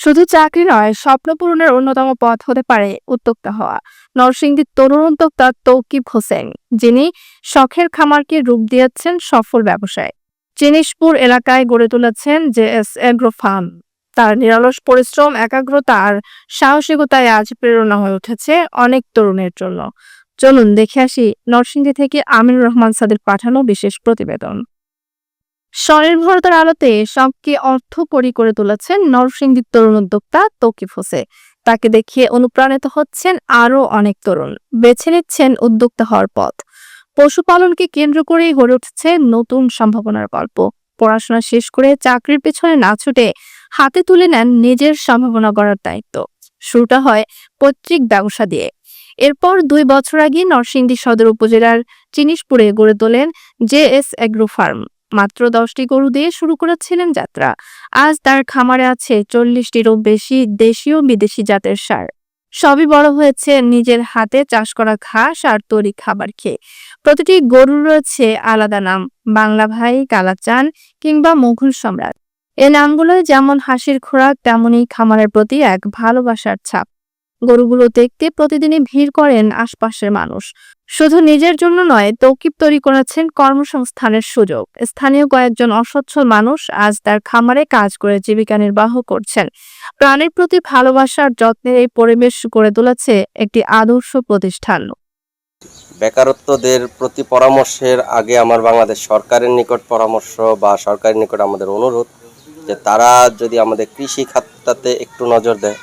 শুধু চাকরি নয়, স্বপ্ন পূরণের অন্যতম পথ হতে পারে উদ্যোক্তা হওয়া। নরসিংদীর তরুণ উদ্যোক্তা তৌকিব হোসেন, যিনি শখের খামারকে রূপ দিয়েছেন সফল ব্যবসায়। জিনিসপুর এলাকায় গড়ে তুলেছেন জেএস এগ্রো ফার্ম। তার নিরলস পরিশ্রম, একাগ্রতা আর সাহসিকতায় আজ প্রেরণা হয়ে উঠেছে অনেক তরুণের জন্য। চলুন দেখে আসি নরসিংদী থেকে আমিনুর রহমান সাদির পাঠানো বিশেষ প্রতিবেদন। স্বনির্ভরতার আলোতে শখকে অর্থকরী করে তুলেছেন নরসিংদীর তরুণ উদ্যোক্তা তৌকিব হোসেন। তাকে দেখিয়ে অনুপ্রাণিত হচ্ছেন আরও অনেক তরুণ, বেছে নিচ্ছেন উদ্যোক্তা হওয়ার পথ। পশুপালনকে কেন্দ্র করেই গড়ে উঠেছে নতুন সম্ভাবনার গল্প। পড়াশোনা শেষ করে চাকরির পেছনে না ছুটে হাতে তুলে নেন নিজের সম্ভাবনা গড়ার দায়িত্ব। শুরুটা হয় পৈতৃক ব্যবসা দিয়ে। এরপর 2 বছর আগে নরসিংদী সদর উপজেলার জিনিসপুরে গড়ে তোলেন জেএস এগ্রো ফার্ম। মাত্র 10টি গরু দিয়ে শুরু করেছিলেন যাত্রা। আজ তার খামারে আছে 40টিরও বেশি দেশীয় বিদেশি জাতের ষাঁড়। সবই বড় হয়েছে নিজের হাতে চাষ করা ঘাস আর তৈরি খাবার খেয়ে। প্রতিটি গরুর রয়েছে আলাদা নাম, বাংলা ভাই, কালাচান কিংবা মুঘল সম্রাট। এই নামগুলো যেমন হাসির খোরাক, তেমনি খামারের প্রতি এক ভালোবাসার ছাপ। গরুগুলো দেখতে প্রতিদিনই ভিড় করেন আশপাশের মানুষ। শুধু নিজের জন্য নয়, তৌকিব তৈরি করেছেন কর্মসংস্থানের সুযোগ। স্থানীয় কয়েকজন অসচ্ছল মানুষ আজ তার খামারে কাজ করে জীবিকা নির্বাহ করছেন। প্রাণীর প্রতি ভালোবাসার যত্নের এই পরিবেশ গড়ে তুলেছে একটি আদর্শ প্রতিষ্ঠান। বেকারত্বদের প্রতি পরামর্শের আগে আমার বাংলাদেশ সরকারের নিকট পরামর্শ বা সরকারের নিকট আমাদের অনুরোধ যে তারা যদি আমাদের কৃষি খাতটাতে একটু নজর দেয়,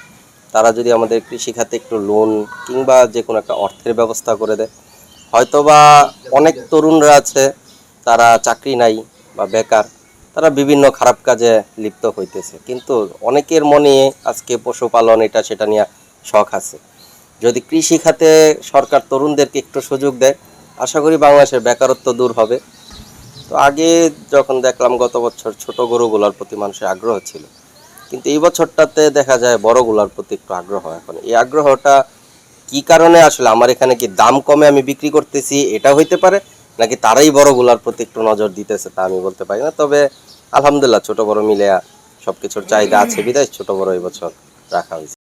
তারা যদি আমাদের কৃষি খাতে একটু লোন কিংবা যে কোনো একটা অর্থের ব্যবস্থা করে দেয়, হয়তোবা অনেক তরুণরা আছে তারা চাকরি নাই বা বেকার, তারা বিভিন্ন খারাপ কাজে লিপ্ত হইতেছে, কিন্তু অনেকের মনে আজকে পশুপালন এটা সেটা নিয়ে শখ আছে। যদি কৃষি খাতে সরকার তরুণদেরকে একটু সুযোগ দেয়, আশা করি বাংলাদেশের বেকারত্ব দূর হবে। তো আগে যখন দেখলাম গত বছর ছোট গরুগুলোর প্রতি মানুষের আগ্রহ ছিল, কিন্তু এই বছরটাতে দেখা যায় বড়গুলোর প্রতি একটু আগ্রহ। এখন এই আগ্রহটা কি কারণে, আসলে আমার এখানে কি দাম কমে আমি বিক্রি করতেছি এটা হইতে পারে, নাকি তারাই বড়গুলোর প্রতি একটু নজর দিতেছে তা আমি বলতে পারি না। তবে আলহামদুলিল্লাহ ছোট বড় মিলে সবকিছুর চাহিদা আছে বিধায় ছোট বড় এই বছর রাখা হয়েছে।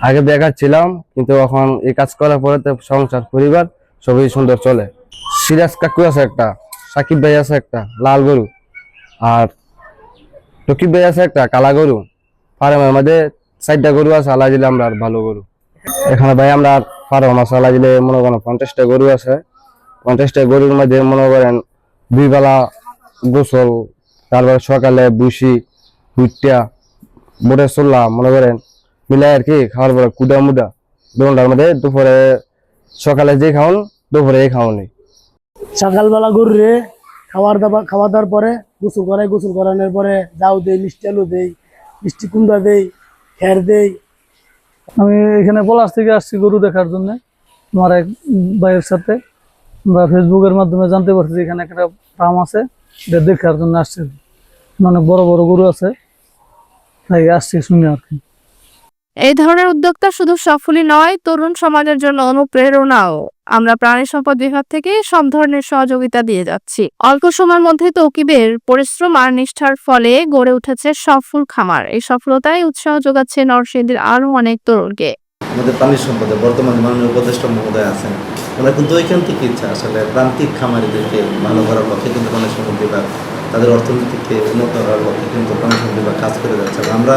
আগে বেকার ছিলাম, কিন্তু এখন এই কাজ করার পরে সংসার পরিবার সবই সুন্দর চলে। সিরাজ কাকু আছে একটা, সাকিব ভাই আছে একটা লাল গরু, আর টকিব ভাই আছে একটা কালা গরু। ফার্মের মধ্যে 4টা গরু আছে, আলাই দিলে আমরা আর ভালো গরু। এখানে ভাই আমরা ফার্ম আছে, আলাই দিলে মনে করেন 50টা গরু আছে। 50টা গরুর মধ্যে মনে করেন 2 বেলা গোসল, তারপরে সকালে বুসি ভুট্টা বোটে চললাম মনে করেন মিলাই আর কি। খাওয়ার পরে কুডা মুডা দোনটার মধ্যে দুপুরে সকালে যে খাওন দুপুরে এই খাওয়ানি। সকালবেলা গরুরে খাবার দাওয়ার পরে গোসল করে, গোসল করানোর পরে যাও দেই, মিষ্টি আলু দেই, মিষ্টি কুমড়া দেই, খের দেই। আমি এখানে পলাশ থেকে আসছি গরু দেখার জন্য। আমার এক ভাইয়ের সাথে আমরা ফেসবুকের মাধ্যমে জানতে পারছি এখানে একটা ফার্ম আছে, এটা দেখার জন্য আসছি। অনেক বড় বড় গরু আছে, তাই আসছি শুনে আর কি। এই ধরনের উদ্যোক্তা শুধু সফলই নয়, তরুণ সমাজের জন্য অনুপ্রেরণাও। আমরা প্রাণী সম্পদ বিভাগ থেকে সব ধরনের সহযোগিতা দিয়ে যাচ্ছি। অল্প সময়ের মধ্যে তৌকিবের পরিশ্রম আর নিষ্ঠার ফলে গড়ে উঠেছে সফল খামার। এই সফলতায় উৎসাহ যোগাচ্ছে নরসিংদীর আরো অনেক তরুণকে। আমাদের প্রাণী সম্পদে বর্তমান মাননীয় উপদেষ্টা মহোদয় আছেন, ওনারা কিন্তু ওইখান থেকে ইচ্ছা আসলে প্রান্তিক খামারিদেরকে ভালো করার লক্ষ্যে কিন্তু প্রাণী সম্পদ বিভাগ তাদের অর্থনীতিকে উন্নত করার লক্ষ্যে কিন্তু প্রাণী সম্পদ বিভাগ কাজ করে যাচ্ছে। আমরা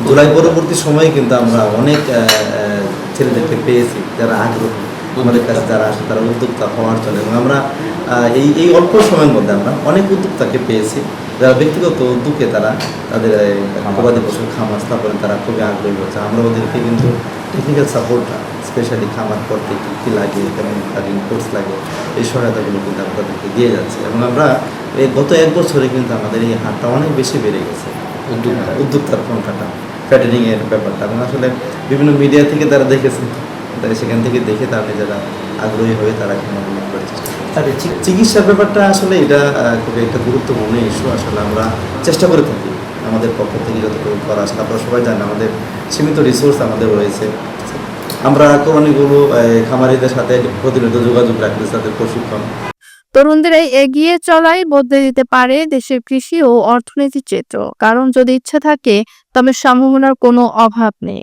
জুলাই পরবর্তী সময়ে কিন্তু আমরা অনেক ছেলেদেরকে পেয়েছি যারা আগ্রহী, আমাদের কাছে যারা আসে তারা উদ্যোক্তা হওয়ার জন্য। এবং আমরা এই অল্প সময়ের মধ্যে আমরা অনেক উদ্যোক্তাকে পেয়েছি যারা ব্যক্তিগত উদ্যোগে তারা তাদের গবাদি পশুর খামার স্থাপনে তারা খুবই আগ্রহী হচ্ছে। আমরা ওদেরকে কিন্তু টেকনিক্যাল সাপোর্ট, স্পেশালি খামার করতে কী কী লাগে, কেমন তার ইনপুটস লাগে, এই সহায়তাগুলো কিন্তু আমরা তাদেরকে দিয়ে যাচ্ছি। এবং আমরা এই গত 1 বছরে কিন্তু আমাদের এই হারটা অনেক বেশি বেড়ে গেছে, উদ্যোক্তার সংখ্যাটা, ফ্যাটারিংয়ের ব্যাপারটা। এবং আসলে বিভিন্ন মিডিয়া থেকে তারা দেখেছে, তারা সেখান থেকে দেখে তারা নিজেরা আগ্রহী হয়ে তারা খামারগুলো করেছে। চিকিৎসার ব্যাপারটা আসলে এটা খুবই একটা গুরুত্বপূর্ণ ইস্যু। আসলে আমরা চেষ্টা করে থাকি আমাদের পক্ষ থেকে যতটুকু করা আসলে। আপনারা সবাই জানেন আমাদের সীমিত রিসোর্স আমাদের রয়েছে। আমরা অনেকগুলো খামারিদের সাথে প্রতিনিয়ত যোগাযোগ রাখতে, তাদের প্রশিক্ষণ। তরুণদের এই এগিয়ে চলাই বদলে দিতে পারে দেশের কৃষি ও অর্থনীতির চিত্র। কারণ যদি ইচ্ছা থাকে, তবে সম্ভাবনার কোনো অভাব নেই।